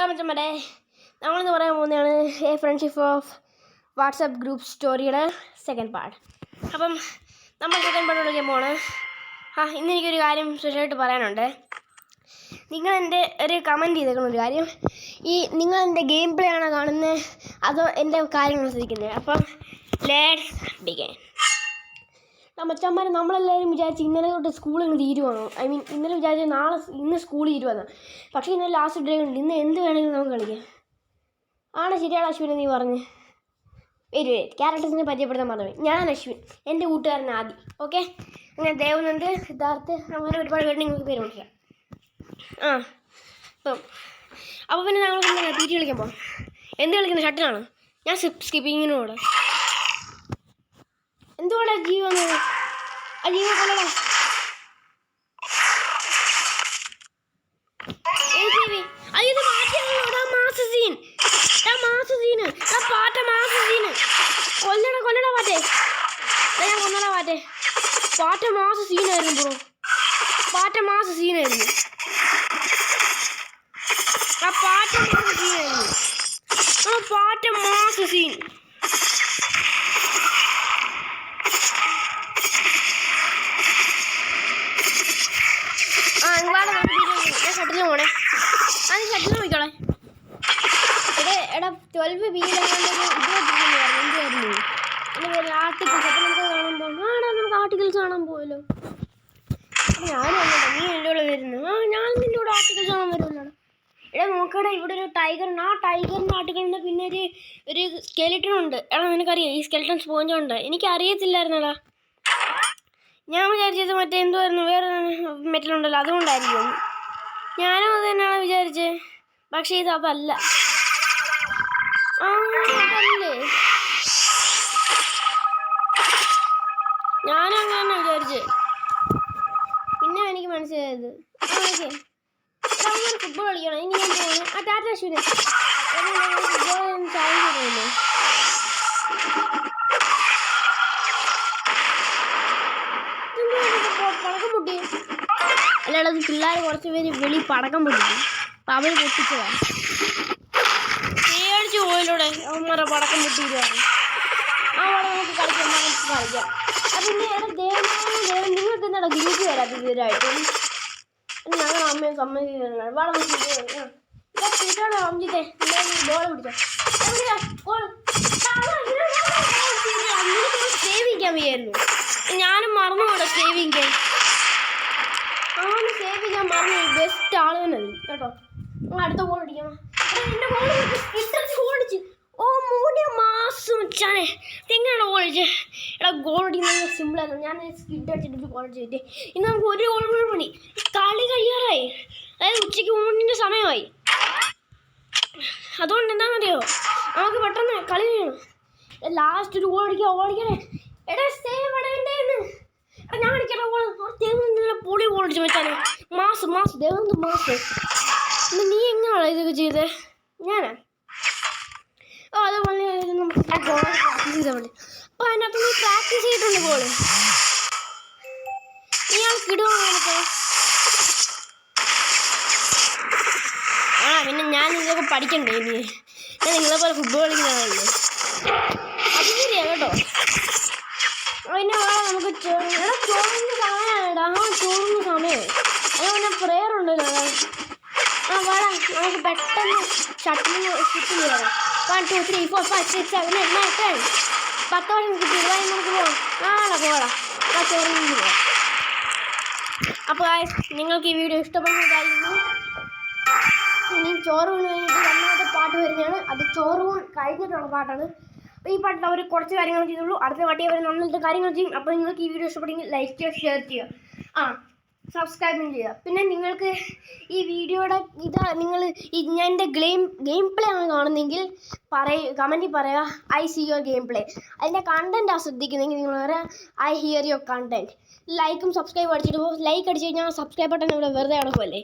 മച്ചമ്മടെ നമ്മളിന്ന് പറയാൻ പോകുന്നതാണ് a friendship of WhatsApp group സ്റ്റോറിയുടെ സെക്കൻഡ് പാർട്ട്. അപ്പം നമ്മൾ സെക്കൻഡ് പാർട്ട് വിളിക്കാൻ പോവാണ്. ഇന്ന് എനിക്കൊരു കാര്യം സ്പെഷ്യലായിട്ട് പറയാനുണ്ട്. നിങ്ങൾ എൻ്റെ ഒരു കമൻറ്റ് ചെയ്തേക്കുന്ന ഒരു കാര്യം, നിങ്ങൾ എൻ്റെ ഗെയിം പ്ലേ ആണോ കാണുന്നത് അതോ എൻ്റെ കാര്യങ്ങൾ ശ്രദ്ധിക്കുന്നത്? അപ്പം ലെറ്റ്സ് ബിഗിൻ. മച്ചന്മാർ നമ്മളെല്ലാവരും വിചാരിച്ച് ഇന്നലെ തൊട്ട് സ്കൂൾ ഇങ്ങ് തീരുവാണോ, ഇന്നലെ വിചാരിച്ച ഇന്ന് സ്കൂൾ തീരുവാണ്. പക്ഷേ ഇന്നലെ ലാസ്റ്റ് ഡേ ഉണ്ട്, ഇന്ന് എന്ത് വേണമെങ്കിലും നമുക്ക് കളിക്കാം. ആണ് ശരിയാണ് അശ്വിൻ നീ പറഞ്ഞ്. ക്യാരക്ടേഴ്സിനെ പരിചയപ്പെടുത്താൻ പറഞ്ഞു. ഞാൻ അശ്വിൻ, എൻ്റെ കൂട്ടുകാരൻ ആദി. ഓക്കെ, അങ്ങനെ ദേവനന്ദ്, സിദ്ധാർത്ഥ്, അങ്ങനെ ഒരുപാട് പേര് നിങ്ങൾക്ക് പേര് വിളിക്കാം. അപ്പോൾ പിന്നെ ഞങ്ങൾ തീറ്റി കളിക്കാൻ പോകാം. എന്ത് കളിക്കുന്നത്? ഷട്ടിലാണോ? ഞാൻ സ്കിപ്പിങ്ങിനോട് എന്തുകൊണ്ടാ ജീവൻ ആ ജീവൻ കൊല്ലടാ. ഇത് മാറ്റിയാണോ മാസസീൻ? കൊല്ലടാ പാറ്റേ. ഞാൻ കൊല്ലടാ പാറ്റേ. പാറ്റ മാസ സീനായിരുന്നു ബ്രോ. പാറ്റ മാസ സീനായിരുന്നു. ഞാൻ ഷട്ടിൽ പോണേ. അത് ഷട്ടിൽ നോക്കിക്കോളെ. എടാ 12 ബിയിലായിരുന്നു ആർട്ടിക്കിൾസ്. അപ്പം നമുക്ക് നമുക്ക് ആർട്ടിക്കിൾസ് കാണാൻ പോയല്ലോ. ഞാനും നീ എൻ്റെ കൂടെ വരുന്നു. ഞാൻ നിൻ്റെ കൂടെ ആർട്ടിക്കിൾസ് കാണാൻ വരുമല്ലോ. എടാ നോക്കടാ, ഇവിടെ ഒരു ടൈഗറുണ്ട്. ആ ടൈഗറിൻ്റെ ആർട്ടിക്കിളിൻ്റെ പിന്നെ ഒരു സ്കെലിട്ടൺ ഉണ്ട്. എടാ നിനക്കറിയാം ഈ സ്കെലിട്ടൺ സ്പോഞ്ചുണ്ട്? എനിക്ക് അറിയത്തില്ലായിരുന്നടാ. ഞാൻ വിചാരിച്ചത് മറ്റേ എന്തുമായിരുന്നു, വേറെ മെറ്റലുണ്ടല്ലോ, അതുകൊണ്ടായിരിക്കും. ഞാനും അത് തന്നെയാണ് വിചാരിച്ചത്. പക്ഷേ ഇത് അതല്ല. അതല്ലേ, ഞാനും അങ്ങനെ വിചാരിച്ചത്. പിന്നെ എനിക്ക് മനസ്സിലായത് ഫുട്ബോൾ കളിക്കണം. ഇനി ഞാൻ പോകുന്നു. ടാറ്റ അശ്വിന് ഫുട്ബോൾ ചാലഞ്ച് ചെയ്തല്ലോ. പടക്കം പൊട്ടി. അല്ലാതെ പിള്ളേർ കുറച്ച് പേര് വെളി പടക്കം പൊട്ടിക്കും. അപ്പം അവർ പൊട്ടിച്ചതാണ്. പേടിച്ച് പോയിലൂടെ അവന്മാരെ പടക്കം പൊട്ടിയിട്ടാണ്. ആ പടം നമുക്ക് കളിക്കാം. പിന്നെ നിങ്ങൾക്ക് എന്താ ഗ്രൂപ്പ് വരാത്ത ഇതുവരായിട്ടും? ഞങ്ങൾ അമ്മയും സമ്മതിക്കുന്നതാണ്. വളരെ അംജിത്തെ ബോൾ പിടിച്ചോ. സേവിക്കാൻ വയ്യായിരുന്നു. ഞാനും മറന്നു പോട്ടെ സേവിക്കാൻ. സേവിക്കാൻ മറന്നു. ബെസ്റ്റ് ആൾ തന്നെ കേട്ടോ. നിങ്ങൾ അടുത്ത ഗോൾ അടിക്കണം. എൻ്റെ ഗോൾ അടിച്ച്. ഓ മൂടിയ മാസം വെച്ചാണേ എങ്ങനെയാണ് ഗോൾ അടിച്ചത്? എടാ ഗോൾ അടിക്കുന്നത് സിമ്പിളായിരുന്നു. ഞാൻ സ്കിഡ് അടിച്ചിട്ട് ഗോൾ അടിച്ചിട്ട് ഇന്ന് നമുക്ക് ഒരു ഗോൾ കൂടെ പണി. കളി കഴിയാറായി. അതായത് ഉച്ചയ്ക്ക് ഊണിൻ്റെ സമയമായി. അതുകൊണ്ട് എന്താണെന്നറിയോ, നമുക്ക് പെട്ടെന്ന് കളി കഴിയണം. ലാസ്റ്റ് ഒരു ഗോൾ ഓടിക്കണേ. എടാ സേവ് അടേണ്ടേന്ന്. എടാ ഞാൻ അടിക്കട്ടെ ഗോൾ. ദേവനന്ദ പൊളി ഗോൾ അടിച്ച് വെച്ചാണ്. Mass Devananda mass. നീ എങ്ങനെയാണ് ഇതൊക്കെ ചെയ്തത്? ഞാനാ അതുപോലെ നമുക്ക് ഗോൾ പ്രാക്ടീസ് ചെയ്താൽ മതി. അപ്പോൾ അതിനകത്ത് നീ പ്രാക്ടീസ് ചെയ്തിട്ടുണ്ട് ഗോള്. ഇയാൾക്ക് ഇടുവാ അങ്ങനത്തെ. പിന്നെ ഞാൻ ഇതൊക്കെ പഠിക്കണ്ടേ? ഇനി ഞാൻ നിങ്ങളെ പോലെ ഫുട്ബോൾ കളിക്കുന്നതല്ലേ. അത് ശരിയാ കേട്ടോ. പിന്നെ നമുക്ക് ചോറിന് സമയമായിടാ. ചോറിന് സമയം. അതുപോലെ പ്രെയർ ഉണ്ടല്ലോ. വാടാ നമുക്ക് പെട്ടെന്ന് ഷട്ടിലിന് സ്കിപ്പ് ചെയ്യാം. 1 2 3 4 5 6 7 8 9 10 10 വർഷം കിട്ടി. നമുക്ക് പോകാം. പോടാ ചോറിന് പോകാം. അപ്പോൾ നിങ്ങൾക്ക് ഈ വീഡിയോ ഇഷ്ടപ്പെടുന്നതായിരുന്നു. ഇനി ചോറ് ഊണ് കഴിഞ്ഞിട്ട് രണ്ടാമത്തെ പാട്ട് വരുന്നതാണ്. അത് ചോറ് ഊണ് കഴിഞ്ഞിട്ടുള്ള പാട്ടാണ്. അപ്പോൾ ഈ പാട്ടിൽ അവർ കുറച്ച് കാര്യങ്ങൾ ചെയ്തുള്ളൂ. അടുത്ത പാട്ടി അവർ നന്നായിട്ട് കാര്യങ്ങൾ ചെയ്യും. അപ്പോൾ നിങ്ങൾക്ക് ഈ വീഡിയോ ഇഷ്ടപ്പെട്ടെങ്കിൽ ലൈക്ക് ചെയ്യുക, ഷെയർ ചെയ്യുക, സബ്സ്ക്രൈബും ചെയ്യുക. പിന്നെ നിങ്ങൾക്ക് ഈ വീഡിയോയുടെ നിങ്ങൾ ഞാൻ എൻ്റെ ഗെയിം പ്ലേ ആണ് കാണുന്നതെങ്കിൽ കമൻറ്റിൽ പറയുക I see your game play. അതിൻ്റെ കണ്ടൻറ്റ് ശ്രദ്ധിക്കുന്നെങ്കിൽ നിങ്ങൾ പറയുക ഐ ഹിയർ യുവർ കണ്ടൻറ്റ്. ലൈക്കും സബ്സ്ക്രൈബും അടിച്ചിട്ട് പോകും. ലൈക്ക് അടിച്ച് കഴിഞ്ഞാൽ സബ്സ്ക്രൈബ് ബട്ടൺ ഇവിടെ വെറുതെ അവിടെ പോകല്ലേ.